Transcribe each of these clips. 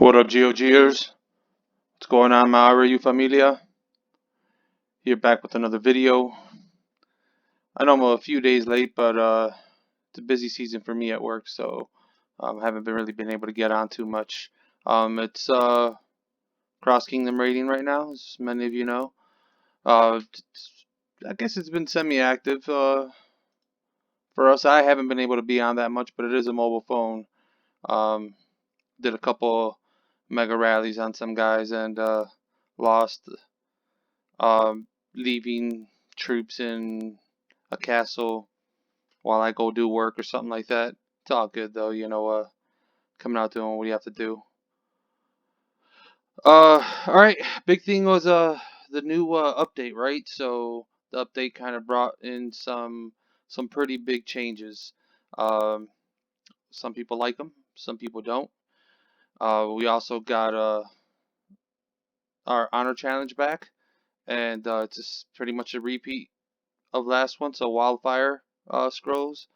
What up, GOGers? What's going on, Maara, you familia? Here back with another video. I know I'm a few days late, but it's a busy season for me at work, so haven't really been able to get on too much. It's Cross Kingdom raiding right now, as many of you know. I guess it's been semi-active for us. I haven't been able to be on that much, but it is a mobile phone. Um, did a couple mega rallies on some guys and lost. Leaving troops in a castle while I go do work or something like that. It's all good though, coming out doing what you have to do. All right. Big thing was the new update, right? So the update kind of brought in some pretty big changes. Um, some people like them, some people don't. We also got our honor challenge back, and it's just pretty much a repeat of last one. So wildfire scrolls.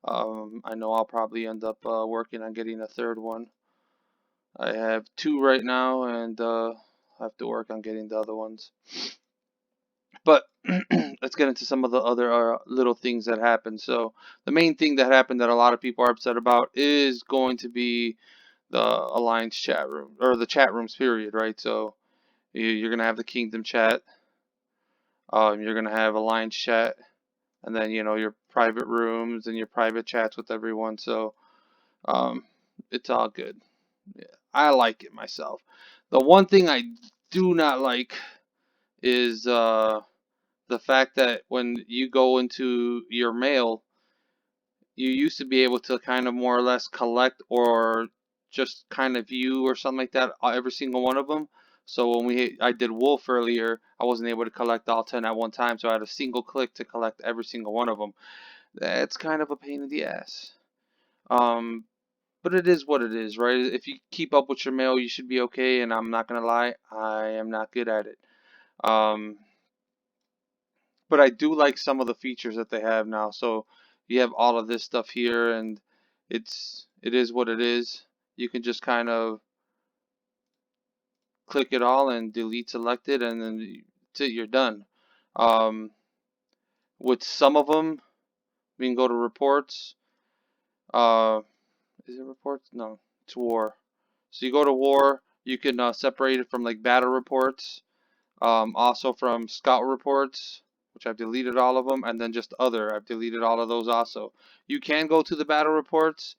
I know I'll probably end up working on getting a third one. I have two right now, and I have to work on getting the other ones. But let's get into some of the other little things that happened. So the main thing that happened that a lot of people are upset about is going to be the Alliance chat room, or the chat rooms, period, right? So you're going to have the Kingdom chat. You're going to have Alliance chat. And then, your private rooms and your private chats with everyone. So it's all good. Yeah, I like it myself. The one thing I do not like is the fact that when you go into your mail, you used to be able to kind of more or less collect or just kind of view or something like that every single one of them. So when I did Wolf earlier, I wasn't able to collect all 10 at one time, so I had a single click to collect every single one of them. That's kind of a pain in the ass. Um, But it is what it is, right? If you keep up with your mail, you should be okay. And I'm not gonna lie, I am not good at it. Um, but I do like some of the features that they have now. So you have all of this stuff here, and it is what it is. You can just kind of click it all and delete selected, and then that's it, you're done. Um, with some of them, we can go to reports. Uh, is it reports? No, it's war. So you go to war, you can separate it from like battle reports, also from scout reports, which I've deleted all of them, and then just other. I've deleted all of those also. You can go to the battle reports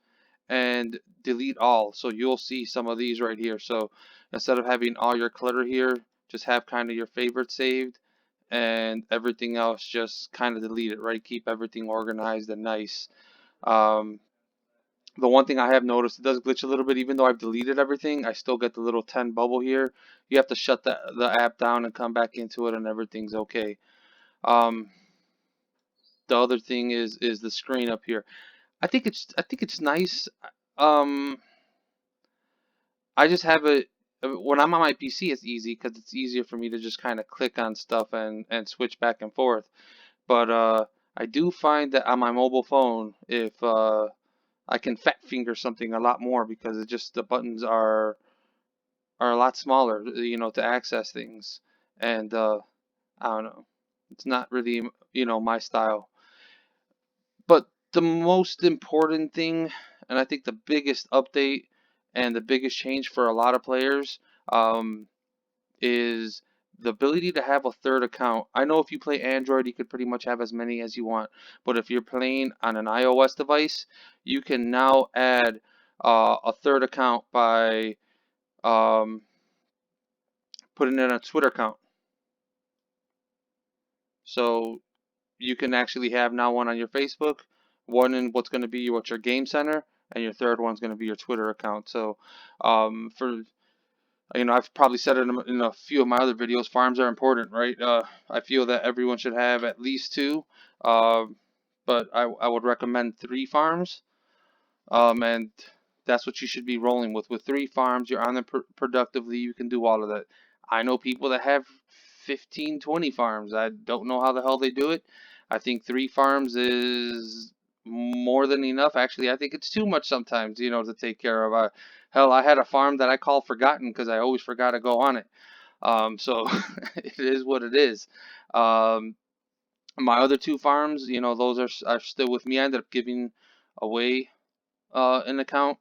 and delete all, so you'll see some of these right here. So instead of having all your clutter here, just have kind of your favorites saved, and everything else just kind of delete it, right? Keep everything organized and nice. Um, the one thing I have noticed, it does glitch a little bit. Even though I've deleted everything, I still get the little 10 bubble here. You have to shut the app down and come back into it, and everything's okay. Um, the other thing is the screen up here. I think it's nice. Um, I just have it when I'm on my PC. It's easy because it's easier for me to just kind of click on stuff and switch back and forth. But I do find that on my mobile phone, if I can fat finger something a lot more because it just the buttons are a lot smaller, to access things. And I don't know, it's not really, my style. But the most important thing, and I think the biggest update and the biggest change for a lot of players, um, is the ability to have a third account. I know if you play Android, you could pretty much have as many as you want, but if you're playing on an iOS device, you can now add a third account by um, putting in a Twitter account. So you can actually have now one on your Facebook, one in what's going to be your game center, and your third one's going to be your Twitter account. So for I've probably said it in a few of my other videos, farms are important, right? I feel that everyone should have at least two, uh, but I would recommend three farms, and that's what you should be rolling with. With three farms, you're on them productively, you can do all of that. I know people that have 15, 20 farms. I don't know how the hell they do it. I think three farms is more than enough. Actually, I think it's too much sometimes, to take care of. Hell, I had a farm that I called Forgotten because I always forgot to go on it. So it is what it is. Um, my other two farms, those are still with me. I ended up giving away an account.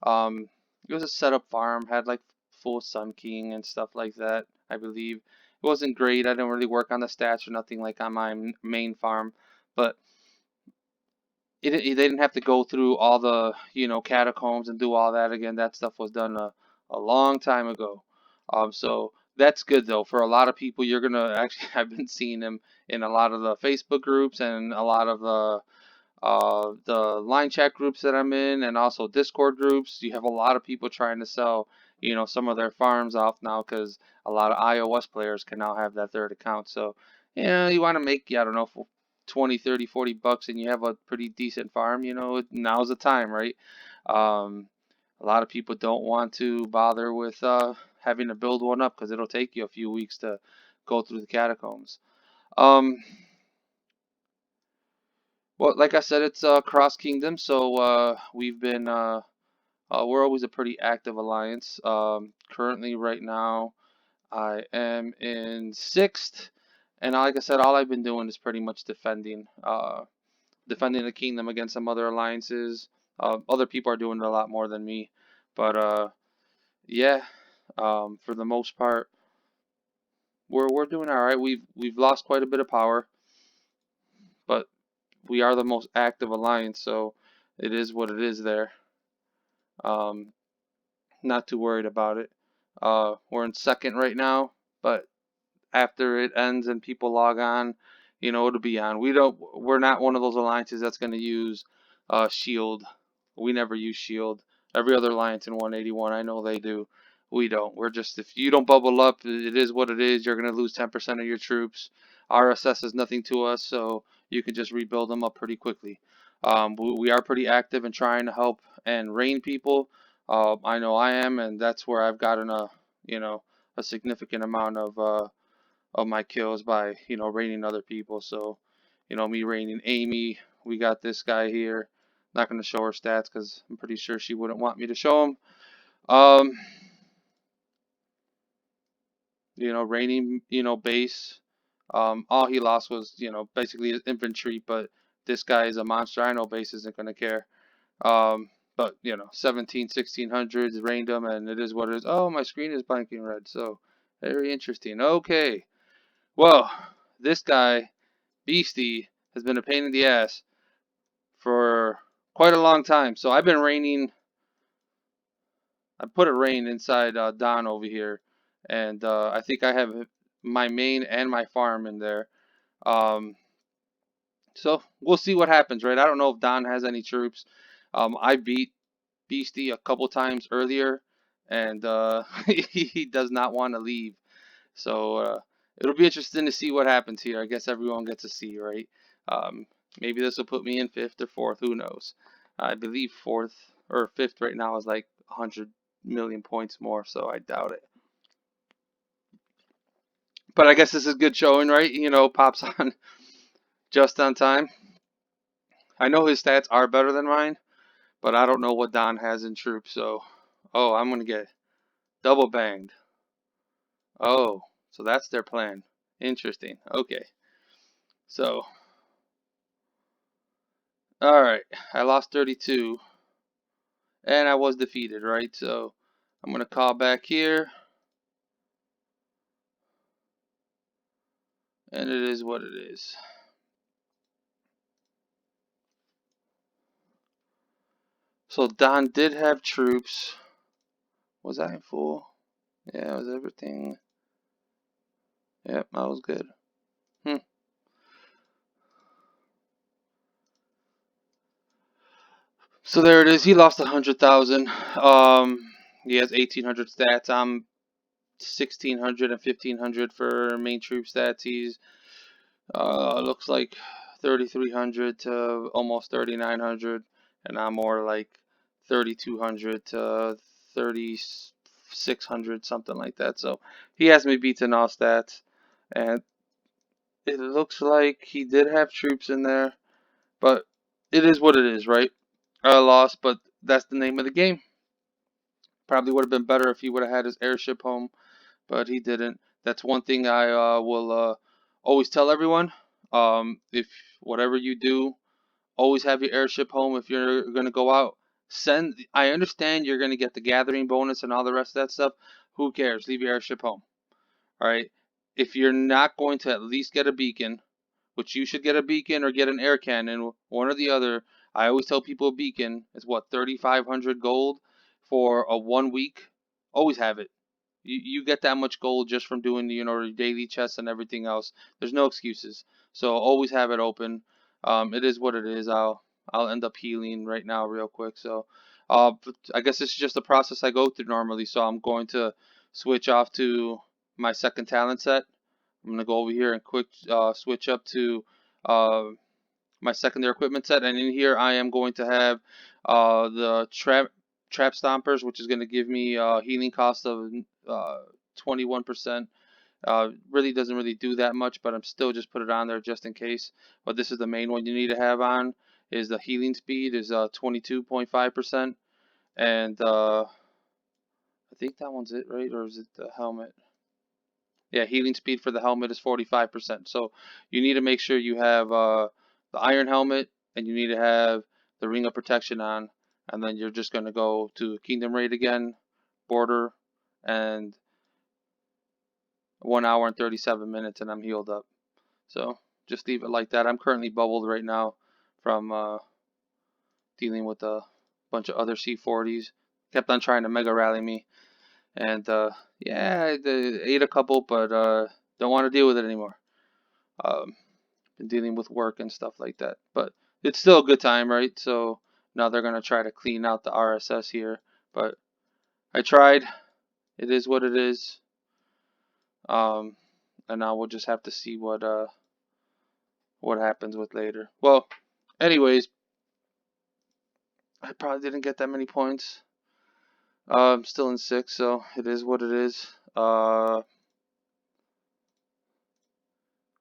Um, it was a setup farm, had like full Sun King and stuff like that, I believe. It wasn't great. I didn't really work on the stats or nothing like on my main farm, but they didn't have to go through all the, catacombs and do all that again. That stuff was done a long time ago. So that's good though. For a lot of people, you're gonna actually, I've been seeing them in a lot of the Facebook groups and a lot of the line chat groups that I'm in, and also Discord groups. You have a lot of people trying to sell, some of their farms off now because a lot of iOS players can now have that third account. So, you want to make, I don't know, 20, 30, 40 bucks and you have a pretty decent farm, now's the time, right? Um, a lot of people don't want to bother with having to build one up because it'll take you a few weeks to go through the catacombs. Um, well, like I said, it's cross kingdom, so we're always a pretty active alliance. Currently, right now, I am in sixth, and like I said, all I've been doing is pretty much defending the kingdom against some other alliances. Other people are doing it a lot more than me, but yeah, for the most part, we're doing all right. We've lost quite a bit of power, but we are the most active alliance, so it is what it is there. Um, Not too worried about it. We're in second right now, but after it ends and people log on, it'll be on. We're not one of those alliances that's going to use Shield. We never use Shield. Every other alliance in 181, I know they do. We don't. We're just, if you don't bubble up, it is what it is. You're going to lose 10% of your troops. RSS is nothing to us, so you can just rebuild them up pretty quickly. We are pretty active in trying to help and reign people. I know I am, and that's where I've gotten a significant amount of my kills by, raining other people. So, me raining Amy, we got this guy here. Not going to show her stats because I'm pretty sure she wouldn't want me to show them. Um, raining, base. All he lost was, basically his infantry, but this guy is a monster. I know base isn't going to care. But, 17, 1600s rained them, and it is what it is. Oh, my screen is blanking red, so very interesting. Okay. Well, this guy, Beastie, has been a pain in the ass for quite a long time. So I've been raining. I put a rain inside Don over here, and I think I have my main and my farm in there. Um, so we'll see what happens, right? I don't know if Don has any troops. I beat Beastie a couple times earlier, and he does not want to leave. So it'll be interesting to see what happens here. I guess everyone gets a see, right? Um, Maybe this will put me in fifth or fourth. Who knows? I believe fourth or fifth right now is like 100 million points more, so I doubt it. But I guess this is good showing, right? Pops on just on time. I know his stats are better than mine, but I don't know what Don has in troops. So, oh, I'm gonna get double banged. Oh, so that's their plan. Interesting. Okay, so all right, I lost 32, and I was defeated, right? So I'm gonna call back here, and it is what it is. So Don did have troops. Was I full? Yeah, was everything? Yep, I was good. Hmm. So there it is. He lost 100,000. He has 1,800 stats. I'm 1,600 and 1,500 for main troop stats. He's looks like 3,300 to almost 3,900, and I'm more like 3,200 to 3,600, something like that. So he has me beaten all stats, and it looks like he did have troops in there, but it is what it is, right? I lost, but that's the name of the game. Probably would have been better if he would have had his airship home, but he didn't. That's one thing I will always tell everyone. If whatever you do, always have your airship home if you're going to go out. I understand you're going to get the gathering bonus and all the rest of that stuff. Who cares? Leave your airship home. All right. If you're not going to at least get a beacon, which you should get a beacon or get an air cannon, one or the other. I always tell people a beacon is what, 3,500 gold for a 1 week. Always have it. You get that much gold just from doing your daily chests and everything else. There's no excuses. So always have it open. It is what it is. I'll end up healing right now real quick. So I guess this is just the process I go through normally. So I'm going to switch off to my second talent set. I'm going to go over here and quick switch up to uh, my secondary equipment set. And in here I am going to have the trap stompers, which is going to give me healing cost of 21%. Really doesn't really do that much, but I'm still just put it on there just in case. But this is the main one you need to have on. Is the healing speed is 22.5%, and I think that one's it, right? Or is it the helmet? Yeah, healing speed for the helmet is 45%. So you need to make sure you have the iron helmet, and you need to have the ring of protection on, and then you're just going to go to Kingdom Raid again, border, and 1 hour and 37 minutes, and I'm healed up. So just leave it like that. I'm currently bubbled right now from dealing with a bunch of other C40s. Kept on trying to mega rally me, and yeah, I ate a couple, but don't want to deal with it anymore. Been dealing with work and stuff like that, but it's still a good time, right? So now they're gonna try to clean out the RSS here, but I tried. It is what it is. Um, and now we'll just have to see what happens with later. Well, anyways, I probably didn't get that many points. I'm still in 6th, so it is what it is.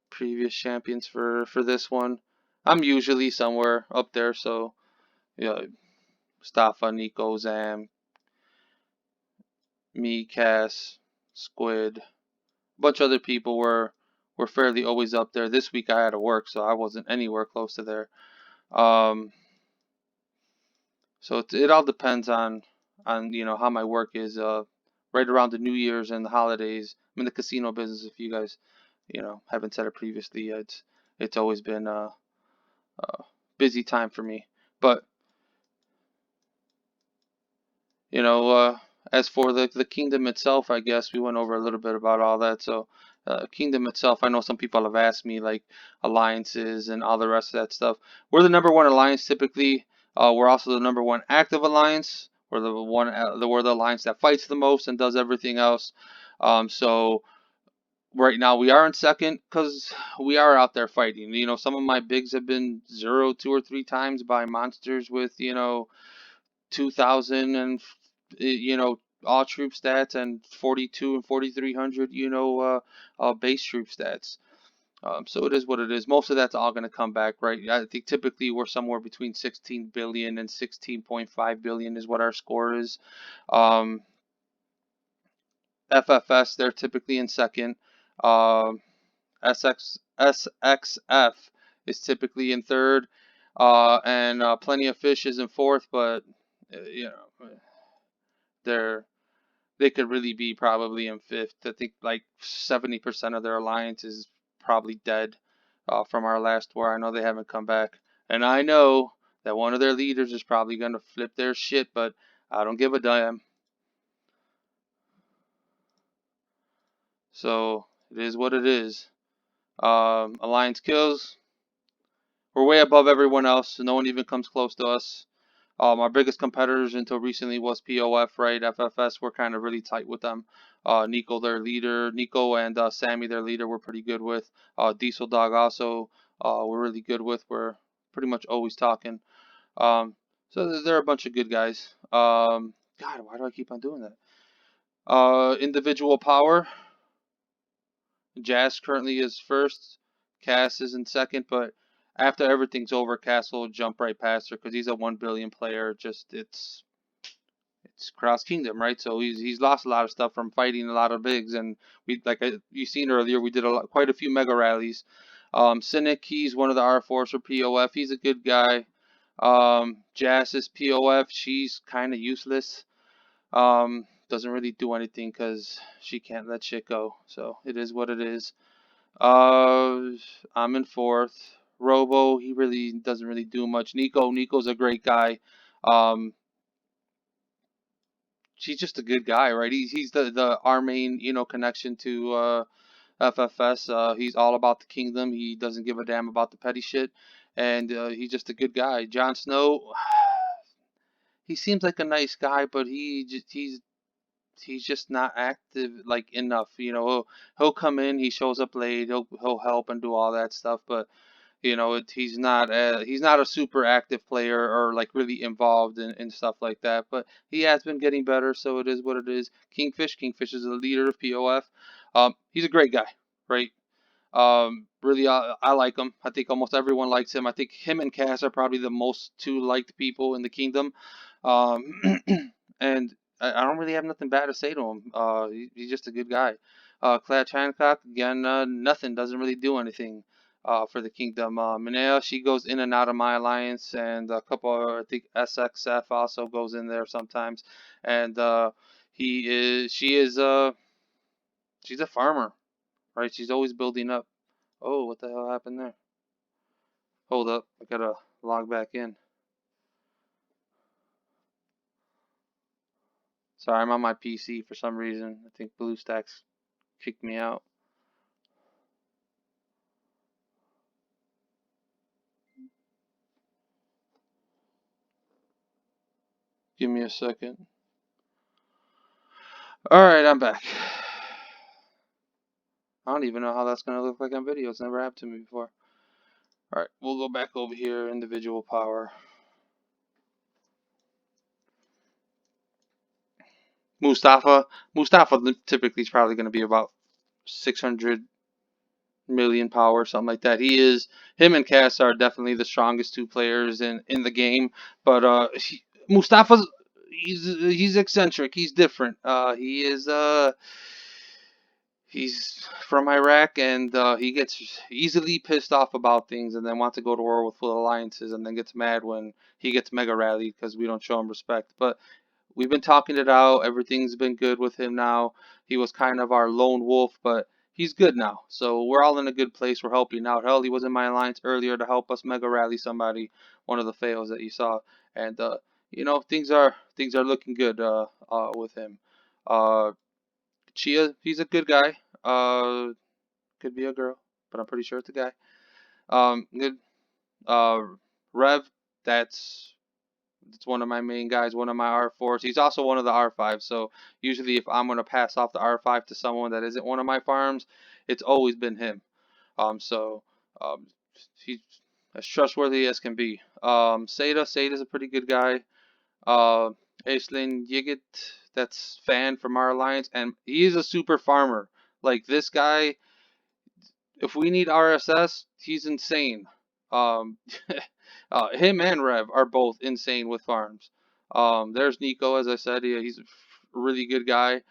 Previous champions for this one. I'm usually somewhere up there, so yeah, Mustafa, Nico, Zam, me, Cass, Squid, a bunch of other people were fairly always up there. This week I had to work, so I wasn't anywhere close to there. So it all depends on how my work is. Right around the New Year's and the holidays, I'm in the casino business. If you guys haven't said it previously, it's always been a busy time for me. But you know, as for the kingdom itself, I guess we went over a little bit about all that. So, kingdom itself, I know some people have asked me like alliances and all the rest of that stuff. We're the #1 alliance typically. We're also the #1 active alliance. We're we're the alliance that fights the most and does everything else. So right now we are in second because we are out there fighting. Some of my bigs have been 0, 2, or 3 times by monsters with 2,000 and all troop stats and 42 and 4,300 base troop stats. So it is what it is. Most of that's all going to come back, right? I think typically we're somewhere between 16 billion and 16.5 billion is what our score is. FFS, they're typically in second. SXF is typically in third. And Plenty of Fish is in fourth, but they're they could really be probably in fifth. I think like 70% of their alliance is probably dead from our last war. I know they haven't come back, and I know that one of their leaders is probably gonna flip their shit, but I don't give a damn. So it is what it is. Alliance kills. We're way above everyone else, so no one even comes close to us. Our biggest competitors until recently was POF, right? FFS, we're kind of really tight with them. Nico, their leader, Nico and Sammy, their leader, we're pretty good with. Diesel Dog also, we're really good with. We're pretty much always talking. So they're a bunch of good guys. God, why do I keep on doing that? Individual power. Jazz currently is first. Cass is in second, but After everything's over, Castle will jump right past her because he's a 1 billion player. Just it's Cross Kingdom, right? So he's lost a lot of stuff from fighting a lot of bigs, and we you seen earlier, we did quite a few mega rallies. Cynic, he's one of the R4s for POF. He's a good guy. Jazz is POF. She's kind of useless. Doesn't really do anything because she can't let shit go. So it is what it is. Uh, I'm in fourth. Robo, he really doesn't really do much. Nico's a great guy. Um, she's just a good guy, right? He's the our main connection to FFS. He's all about the kingdom. He doesn't give a damn about the petty shit, and he's just a good guy. Jon Snow, he seems like a nice guy, but he's just not active like enough. He'll come in, he shows up late, he'll help and do all that stuff, but he's not a super active player or like really involved in stuff like that. But he has been getting better, so it is what it is. Kingfish is the leader of POF. He's a great guy, right? Really, I like him. I think almost everyone likes him. I think him and Cass are probably the most two liked people in the kingdom. Um, and I don't really have nothing bad to say to him. He's just a good guy. Claire Hancock, again, nothing, doesn't really do anything for the kingdom. Minea, she goes in and out of my alliance, and a couple, I think SXF also goes in there sometimes. And she's a farmer, right? She's always building up. Oh, what the hell happened there? Hold up, I gotta log back in. Sorry, I'm on my PC for some reason. I think BlueStacks kicked me out. Give me a second. Alright, I'm back. I don't even know how that's gonna look like on video. It's never happened to me before. Alright, we'll go back over here, individual power. Mustafa. Mustafa typically is probably gonna be about 600 million power, something like that. Him and Cass are definitely the strongest two players in the game. But Mustafa's he's eccentric. He's different. He's from Iraq, and he gets easily pissed off about things, and then wants to go to war with full alliances, and then gets mad when he gets mega rallied because we don't show him respect. But we've been talking it out. Everything's been good with him now. He was kind of our lone wolf, but he's good now. So we're all in a good place. We're helping out. Hell, he was in my alliance earlier to help us mega rally somebody, one of the fails that you saw, and things are looking good with him. Uh, Chia, he's a good guy. Could be a girl, but I'm pretty sure it's a guy. Good. Uh, Rev, that's it's one of my main guys, one of my R4s. He's also one of the R5s. So usually, if I'm gonna pass off the R5 to someone that isn't one of my farms, it's always been him. So um, he's as trustworthy as can be. Sada's a pretty good guy. Uh, Aislinn Yigit, that's fan from our alliance, and he's a super farmer. Like this guy, if we need RSS, he's insane. Um, him and Rev are both insane with farms. There's Nico, as I said, he's a really good guy.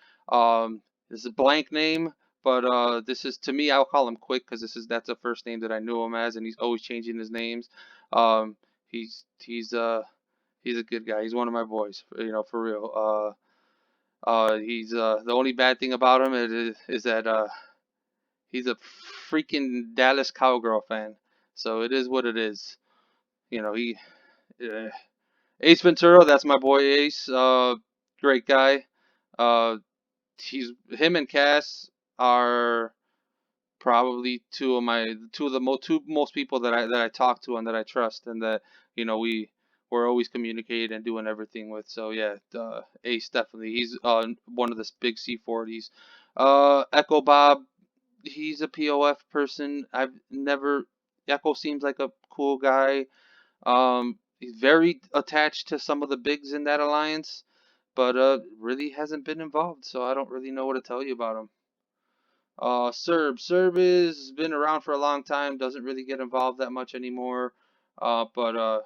It's a blank name, but this is to me, I'll call him Quick because that's the first name that I knew him as, and he's always changing his names. Um, he's a good guy. He's one of my boys, for real. He's the only bad thing about him is that he's a freaking Dallas Cowgirl fan. So it is what it is. He uh, Ace Ventura, that's my boy Ace. Great guy. Uh, he's him and Cass are probably two of the two most people that I talk to and that I trust and that we're always communicating and doing everything with. So yeah, Ace definitely. He's one of the big C40s. Echo Bob, he's a POF person. I've never. Echo seems like a cool guy. He's very attached to some of the bigs in that alliance, but really hasn't been involved. So I don't really know what to tell you about him. Serb has been around for a long time, doesn't really get involved that much anymore. But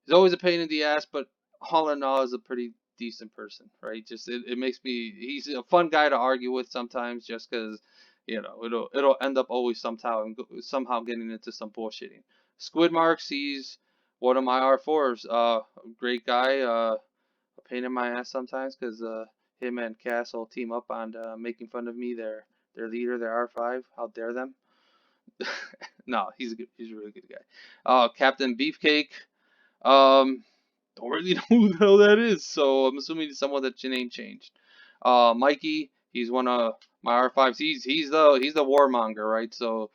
he's always a pain in the ass, but all in all is a pretty decent person, right? Just it makes me he's a fun guy to argue with sometimes just because it'll end up always somehow getting into some bullshitting. Squid Marks, he's one of my R4s. Great guy. A pain in my ass sometimes because him and Castle team up on making fun of me. Their leader, their R5. How dare them? No, he's a really good guy. Captain Beefcake. Um, don't really know who the hell that is, so I'm assuming it's someone that your name changed. Mikey, he's one of my R5s. He's the warmonger, right? So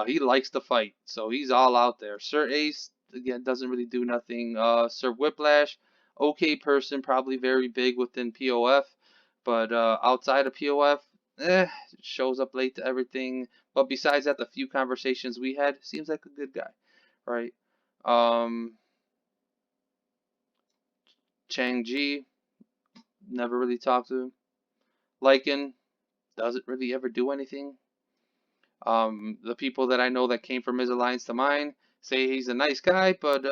he likes to fight, so he's all out there. Sir Ace again doesn't really do nothing. Sir Whiplash, okay person, probably very big within POF, but outside of POF, shows up late to everything. But besides that, the few conversations we had, seems like a good guy, right? Um, Chang Ji, never really talked to him. Lycan doesn't really ever do anything. The people that I know that came from his alliance to mine say he's a nice guy, but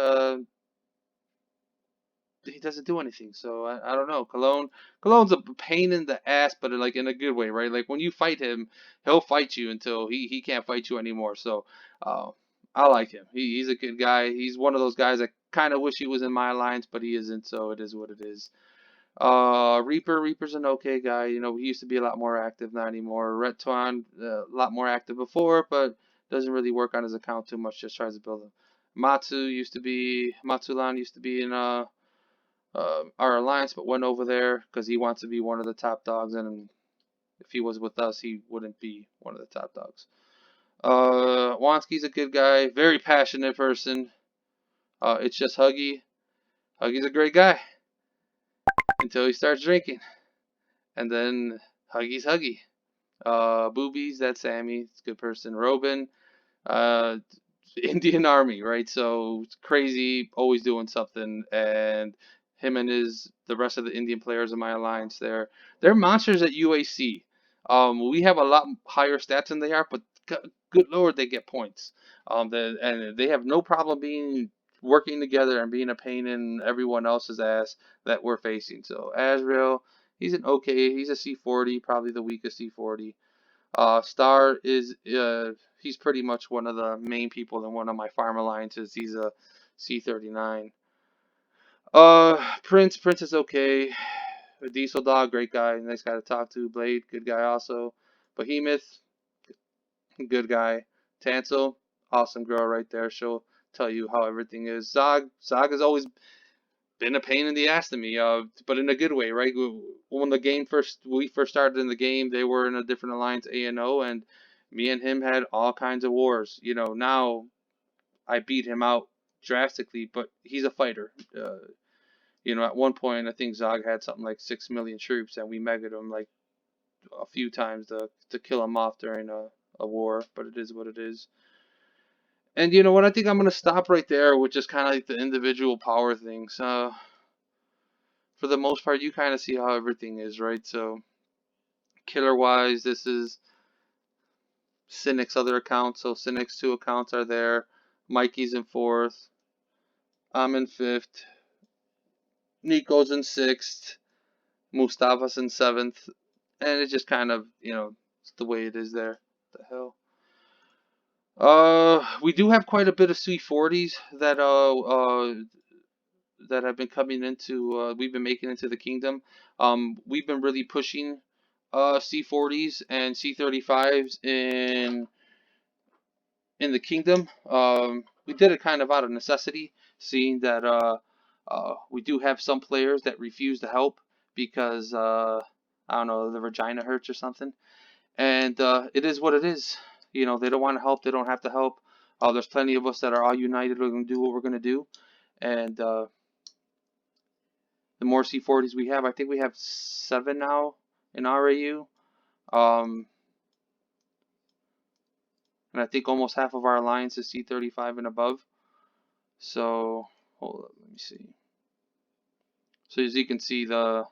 he doesn't do anything. So I don't know. Cologne's a pain in the ass, but like in a good way, right? Like when you fight him, he'll fight you until he can't fight you anymore. So uh, I like him. He's a good guy. He's one of those guys I kind of wish he was in my alliance, but he isn't. So it is what it is. Reaper's an okay guy. You know, he used to be a lot more active, not anymore. Retwan, a lot more active before, but doesn't really work on his account too much. Just tries to build him. Matsulan used to be in our alliance, but went over there because he wants to be one of the top dogs. And if he was with us, he wouldn't be one of the top dogs. Wansky's a good guy, very passionate person. It's just Huggy. Huggy's a great guy until he starts drinking, and then Huggy's Huggy. Boobies, that's Sammy. It's a good person. Robin, uh, Indian Army, right? So it's crazy, always doing something. And him and the rest of the Indian players in my alliance, they're monsters at UAC. We have a lot higher stats than they are, but good lord, they get points. And they have no problem being working together and being a pain in everyone else's ass that we're facing. So Azrael, he's a C40, probably the weakest C40. Star he's pretty much one of the main people in one of my farm alliances. He's a C39. Prince is okay. Diesel Dog, great guy, nice guy to talk to. Blade, good guy also. Behemoth, good guy. Tansel, awesome girl right there. She'll tell you how everything is. Zog has always been a pain in the ass to me, but in a good way, right? When we first started in the game, they were in a different alliance, A&O, and me and him had all kinds of wars. You know, now I beat him out drastically, but he's a fighter. At one point, I think Zog had something like 6 million troops, and we megged him like a few times to kill him off during a war, but it is what it is. And you know what? I think I'm gonna stop right there with just kind of like the individual power things. For the most part, you kind of see how everything is, right? So, killer wise, this is Cynic's other account. So, Cynic's two accounts are there. Mikey's in fourth. I'm in fifth. Nico's in sixth. Mustafa's in seventh. And it's just kind of, it's the way it is there. What the hell? We do have quite a bit of C40s that have been coming into we've been making into the kingdom. We've been really pushing C40s and C35s in the kingdom. We did it kind of out of necessity, seeing that we do have some players that refuse to help because I don't know, the vagina hurts or something, and it is what it is. They don't want to help. They don't have to help. There's plenty of us that are all united. We're going to do what we're going to do, and the more C40s we have, I think we have 7 now in RAU. Um, and I think almost half of our alliance is C35 and above. So, hold up, let me see. So as you can see, the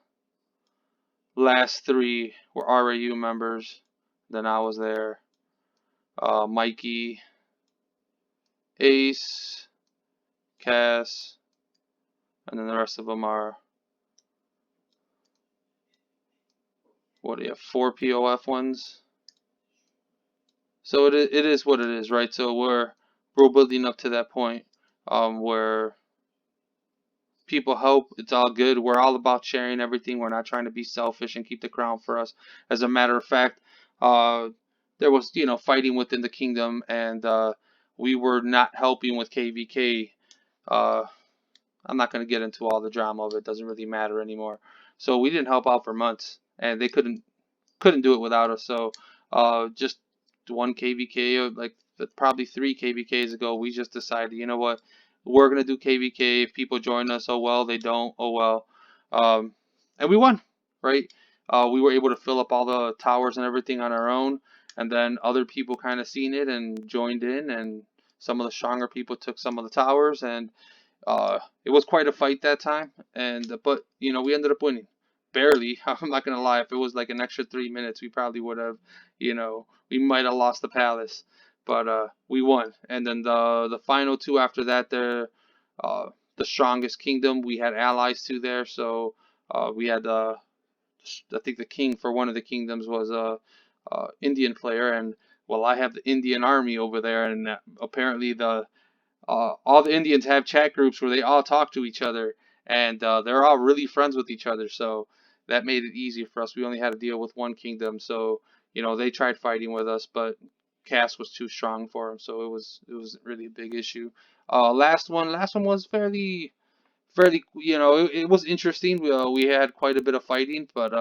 last 3 were RAU members. Then I was there. Mikey, Ace, Cass, and then the rest of them are, what do you have, 4 POF ones. So it is what it is, right? So we're building up to that point where people help. It's all good. We're all about sharing everything. We're not trying to be selfish and keep the crown for us. As a matter of fact, uh, there was fighting within the kingdom, and we were not helping with KVK. Uh, I'm not going to get into all the drama of it. Doesn't really matter anymore. So we didn't help out for months, and they couldn't do it without us. So just one KVK, like probably 3 KVKs ago, we just decided, you know what, we're gonna do KVK. If people join us, oh well. They don't, oh well. And we won, right? We were able to fill up all the towers and everything on our own, and then other people kind of seen it and joined in, and some of the stronger people took some of the towers, and it was quite a fight that time, and but we ended up winning, barely. I'm not gonna lie. If it was like an extra 3 minutes, we probably would have, we might have lost the palace, but we won. And then the final two after that, they're the strongest kingdom. We had allies too there, so we had I think the king for one of the kingdoms was a Indian player, and well, I have the Indian army over there, and apparently all the Indians have chat groups where they all talk to each other, and they're all really friends with each other. So that made it easier for us. We only had to deal with one kingdom, so they tried fighting with us, but Cass was too strong for them, so it was really a big issue. Last one was fairly, it was interesting. We had quite a bit of fighting, but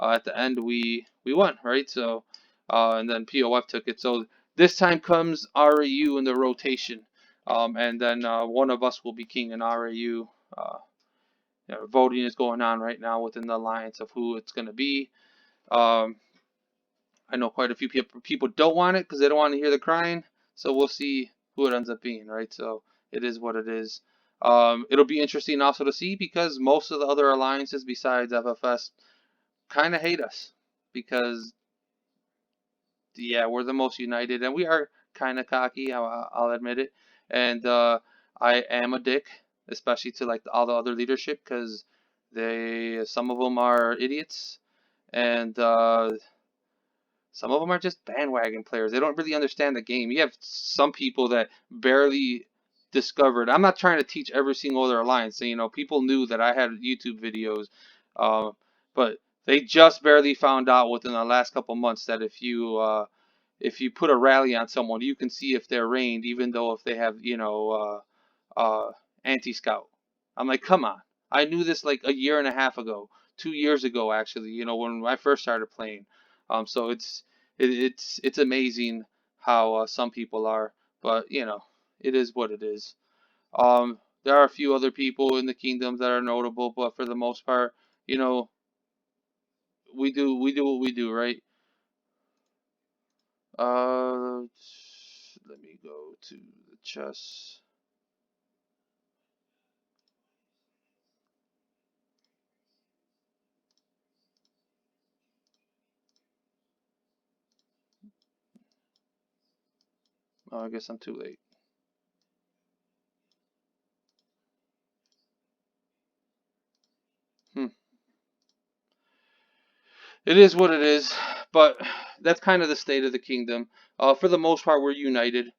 at the end we won, right? So and then POF took it. So this time comes RAU in the rotation, and then one of us will be king in RAU. Voting is going on right now within the alliance of who it's going to be. Um, I know quite a few people don't want it because they don't want to hear the crying. So we'll see who it ends up being, right? So it is what it is. It'll be interesting also to see because most of the other alliances besides FFS kind of hate us because yeah, we're the most united and we are kind of cocky. I'll admit it. And I am a dick, especially to like all the other leadership because some of them are idiots and some of them are just bandwagon players. They don't really understand the game. You have some people that barely discovered. I'm not trying to teach every single other alliance. So, people knew that I had YouTube videos, uh, but they just barely found out within the last couple months that if you put a rally on someone, you can see if they're rained, even though if they have anti-scout. I'm like, come on. I knew this like a year and a half ago, 2 years ago actually. When I first started playing. So it's amazing how some people are, but it is what it is. There are a few other people in the kingdoms that are notable, but for the most part, you know, we do what we do, right? Uh, Let me go to the chess. Oh, I guess I'm too late. Hmm. It is what it is, but that's kind of the state of the kingdom. For the most part, we're united.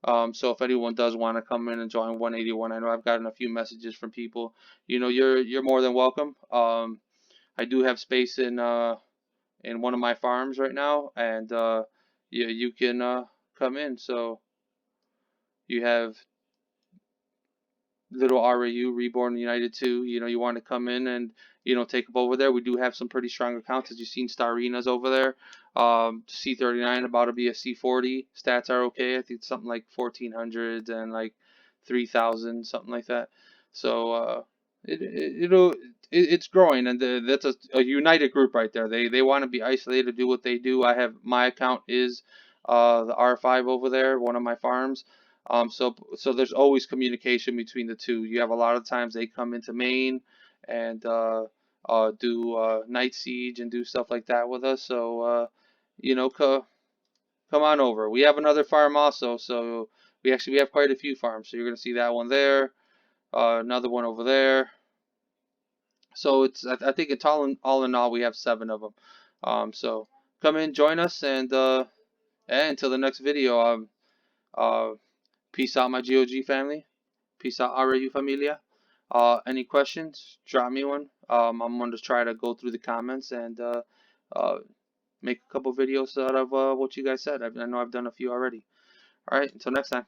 So if anyone does want to come in and join 181, I know I've gotten a few messages from people. You're more than welcome. I do have space in one of my farms right now, and you can come in. So you have little RAU Reborn United 2. You want to come in and take up over there. We do have some pretty strong accounts, as you've seen. Starina's over there. C39 about to be a C40. Stats are okay. I think it's something like 1400 and like 3000, something like that. So it's growing, and that's a united group right there. They want to be isolated, do what they do. I have my account is the R5 over there, one of my farms. So there's always communication between the two. You have a lot of times they come into Maine and do night siege and do stuff like that with us. So you know, come on over. We have another farm also, so we have quite a few farms. So you're gonna see that one there, another one over there. So I think it's all in all we have 7 of them. So come in, join us, and until the next video. Uh, Peace out, my GOG family. Peace out, RAU familia. Any questions? Drop me one. I'm going to try to go through the comments and uh, make a couple videos out of what you guys said. I know I've done a few already. All right, until next time.